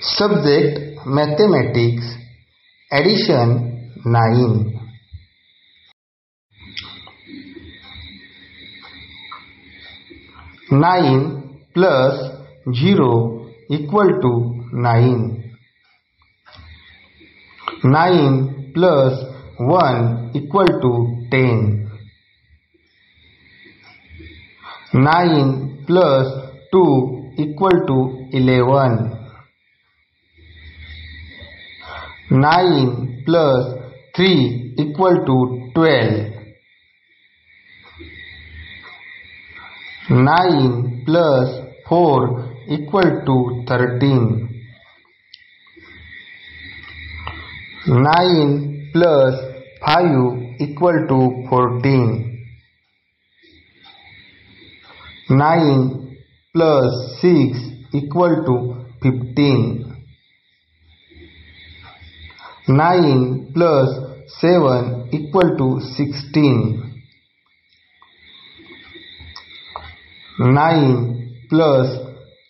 Subject Mathematics. Addition 9. 9 plus 0 equal to 9. 9 plus 1 equal to 10. 9 plus 2 equal to 11. 9 plus 3 equal to 12. 9 plus 4 equal to 13. 9 plus 5 equal to 14. 9 plus 6 equal to 15. 9 plus 7 equal to 16. 9 plus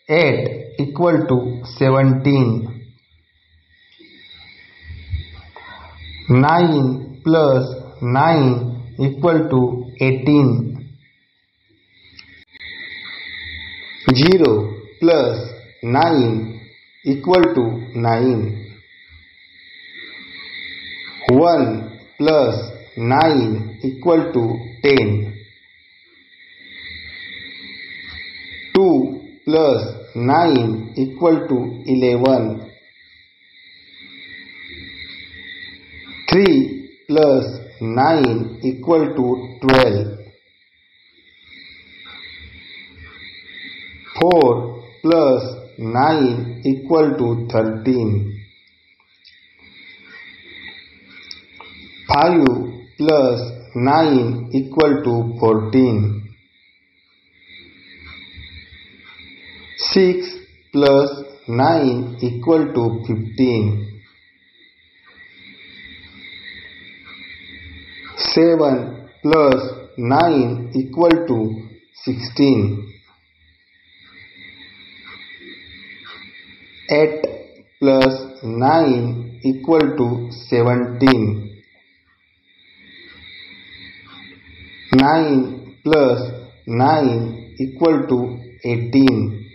8 equal to 17. 9 plus 9 equal to 18. 0 plus 9 equal to 9. 1 plus 9 equal to 10. 2 plus 9 equal to 11. 3 plus 9 equal to 12. 4 plus 9 equal to 13. 5 plus 9 equal to 14. 6 plus 9 equal to 15. 7 plus 9 equal to 16. 8 plus 9 equal to 17. 9 plus 9 equal to 18.